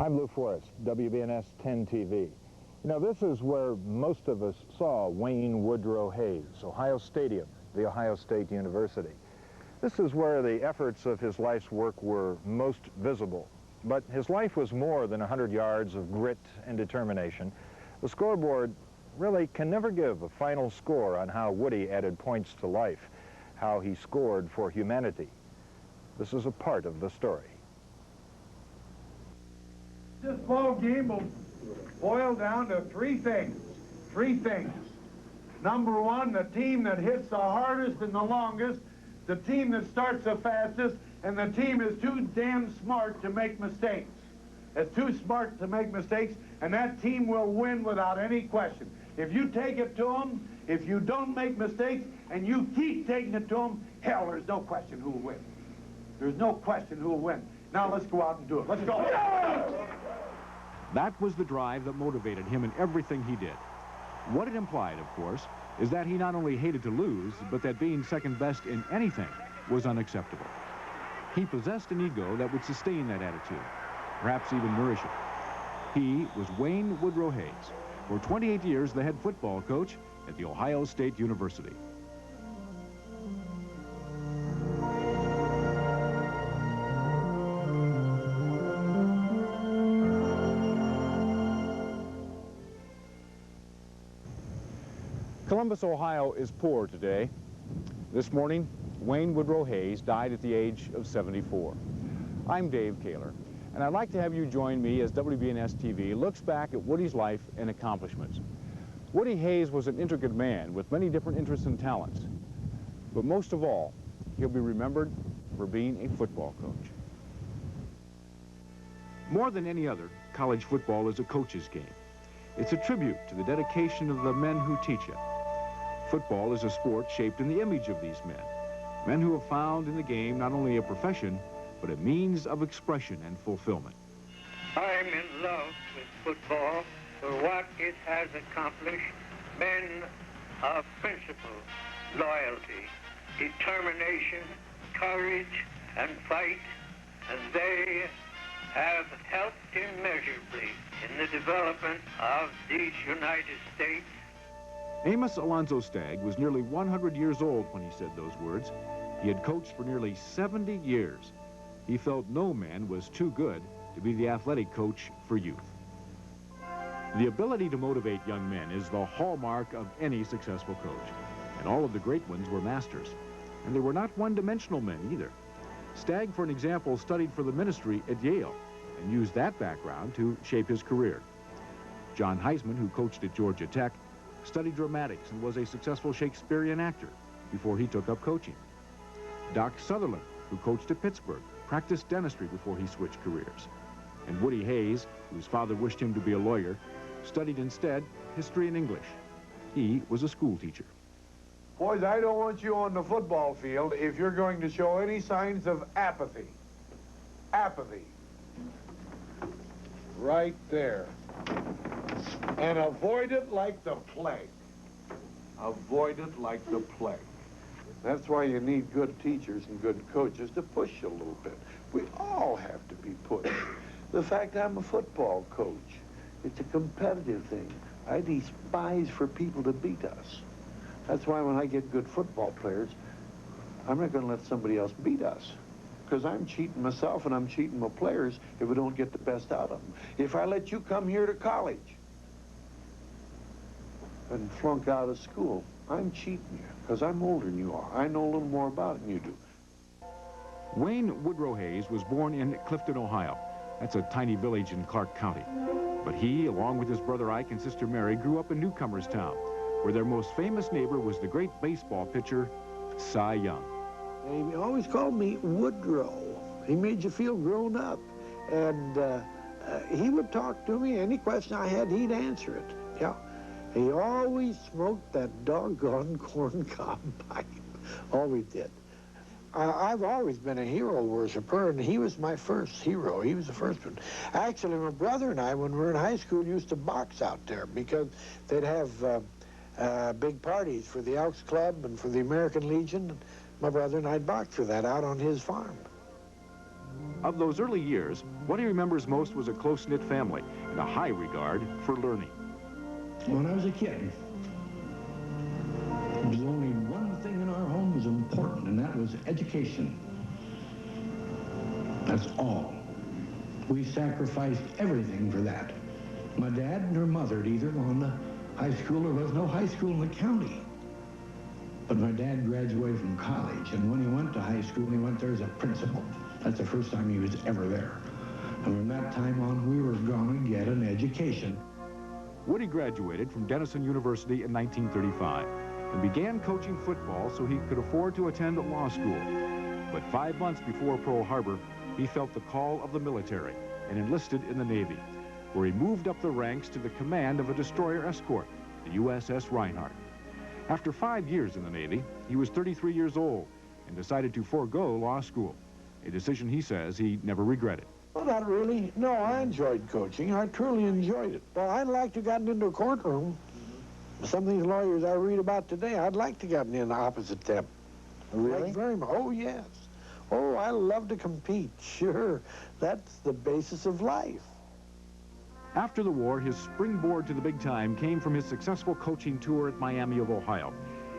I'm Lou Forrest, WBNS 10 TV. You know, this is where most of us saw Wayne Woodrow Hayes, Ohio Stadium, the Ohio State University. This is where the efforts of his life's work were most visible. But his life was more than 100 yards of grit and determination. The scoreboard really can never give a final score on how Woody added points to life, how he scored for humanity. This is a part of the story. This ball game will boil down to three things. Number one, the team that hits the hardest and the longest, the team that starts the fastest, and the team is too damn smart to make mistakes. It's too smart to make mistakes, and that team will win without any question. If you take it to them, if you don't make mistakes, and you keep taking it to them, hell, there's no question who will win. There's no question who will win. Now let's go out and do it. Let's go. Yeah! That was the drive that motivated him in everything he did. What it implied, of course, is that he not only hated to lose, but that being second best in anything was unacceptable. He possessed an ego that would sustain that attitude, perhaps even nourish it. He was Wayne Woodrow Hayes, for 28 years the head football coach at the Ohio State University. Columbus, Ohio is poor today. This morning, Wayne Woodrow Hayes died at the age of 74. I'm Dave Kaler, and I'd like to have you join me as WBNS TV looks back at Woody's life and accomplishments. Woody Hayes was an intricate man with many different interests and talents, but most of all, he'll be remembered for being a football coach. More than any other, college football is a coach's game. It's a tribute to the dedication of the men who teach it. Football is a sport shaped in the image of these men who have found in the game not only a profession, but a means of expression and fulfillment. I'm in love with football for what it has accomplished. Men of principle, loyalty, determination, courage, and fight, and they have helped immeasurably in the development of these United States. Amos Alonzo Stagg was nearly 100 years old when he said those words. He had coached for nearly 70 years. He felt no man was too good to be the athletic coach for youth. The ability to motivate young men is the hallmark of any successful coach, and all of the great ones were masters. And they were not one-dimensional men either. Stagg, for an example, studied for the ministry at Yale and used that background to shape his career. John Heisman, who coached at Georgia Tech, studied dramatics and was a successful Shakespearean actor before he took up coaching. Doc Sutherland, who coached at Pittsburgh, practiced dentistry before he switched careers. And Woody Hayes, whose father wished him to be a lawyer, studied instead history and English. He was a school teacher. Boys, I don't want you on the football field if you're going to show any signs of apathy. Apathy. Right there. And avoid it like the plague. Avoid it like the plague. That's why you need good teachers and good coaches to push you a little bit. We all have to be pushed. The fact I'm a football coach, it's a competitive thing. I despise for people to beat us. That's why when I get good football players, I'm not going to let somebody else beat us. Because I'm cheating myself and I'm cheating my players if we don't get the best out of them. If I let you come here to college and flunk out of school, I'm cheating you, because I'm older than you are. I know a little more about it than you do. Wayne Woodrow Hayes was born in Clifton, Ohio. That's a tiny village in Clark County. But he, along with his brother Ike and sister Mary, grew up in Newcomers Town, where their most famous neighbor was the great baseball pitcher, Cy Young. He always called me Woodrow. He made you feel grown up. And he would talk to me. Any question I had, he'd answer it. Yeah. He always smoked that doggone corncob pipe. Always did. I've always been a hero worshiper, and he was my first hero. He was the first one. Actually, my brother and I, when we were in high school, used to box out there because they'd have big parties for the Elks Club and for the American Legion. My brother and I'd box for that out on his farm. Of those early years, what he remembers most was a close-knit family and a high regard for learning. When I was a kid, there was only one thing in our home was important, and that was education. That's all. We sacrificed everything for that. My dad and her mother had either gone to high school. There was no high school in the county. But my dad graduated from college, and when he went to high school, he went there as a principal. That's the first time he was ever there. And from that time on, we were going to get an education. Woody graduated from Denison University in 1935 and began coaching football so he could afford to attend law school. But 5 months before Pearl Harbor, he felt the call of the military and enlisted in the Navy, where he moved up the ranks to the command of a destroyer escort, the USS Reinhardt. After 5 years in the Navy, he was 33 years old and decided to forego law school, a decision he says he never regretted. Well, not really. No, I enjoyed coaching. I truly enjoyed it. Well, I'd like to have gotten into a courtroom. Some of these lawyers I read about today, I'd like to have gotten in opposite them. Really? Like very much. Oh, yes. Oh, I love to compete. Sure. That's the basis of life. After the war, his springboard to the big time came from his successful coaching tour at Miami of Ohio.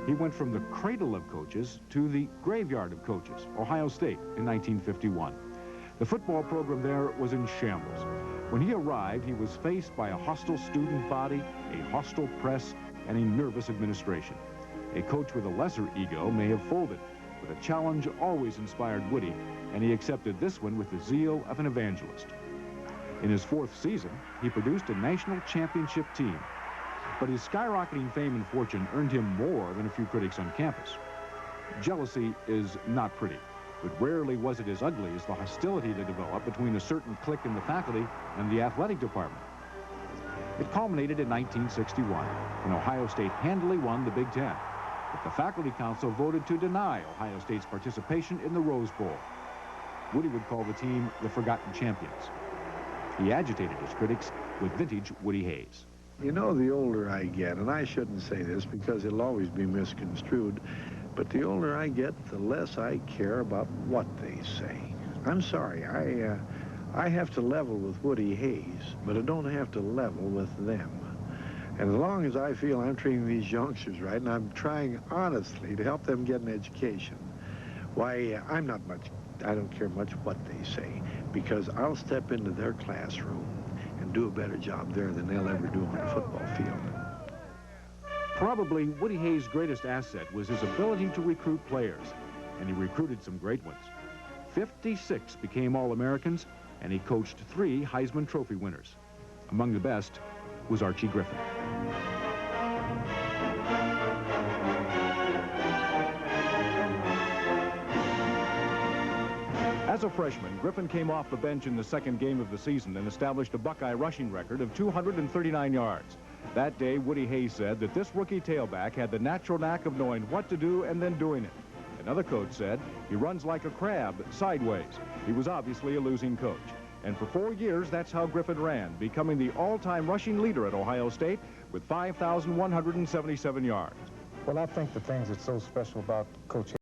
He went from the cradle of coaches to the graveyard of coaches, Ohio State, in 1951. The football program there was in shambles. When he arrived, he was faced by a hostile student body, a hostile press, and a nervous administration. A coach with a lesser ego may have folded, but a challenge always inspired Woody, and he accepted this one with the zeal of an evangelist. In his 4th season, he produced a national championship team. But his skyrocketing fame and fortune earned him more than a few critics on campus. Jealousy is not pretty, but rarely was it as ugly as the hostility that developed between a certain clique in the faculty and the athletic department. It culminated in 1961, when Ohio State handily won the Big Ten. But the faculty council voted to deny Ohio State's participation in the Rose Bowl. Woody would call the team the Forgotten Champions. He agitated his critics with vintage Woody Hayes. You know, the older I get, and I shouldn't say this because it'll always be misconstrued, but the older I get, the less I care about what they say. I'm sorry, I have to level with Woody Hayes, but I don't have to level with them. And as long as I feel I'm treating these youngsters right, and I'm trying honestly to help them get an education, why, I don't care much what they say, because I'll step into their classroom and do a better job there than they'll ever do on the football field. Probably Woody Hayes' greatest asset was his ability to recruit players, and he recruited some great ones. 56 became All-Americans, and he coached 3 Heisman Trophy winners. Among the best was Archie Griffin. As a freshman, Griffin came off the bench in the 2nd game of the season and established a Buckeye rushing record of 239 yards. That day, Woody Hayes said that this rookie tailback had the natural knack of knowing what to do and then doing it. Another coach said he runs like a crab, sideways. He was obviously a losing coach. And for 4 years, that's how Griffin ran, becoming the all-time rushing leader at Ohio State with 5,177 yards. Well, I think the things that's so special about Coach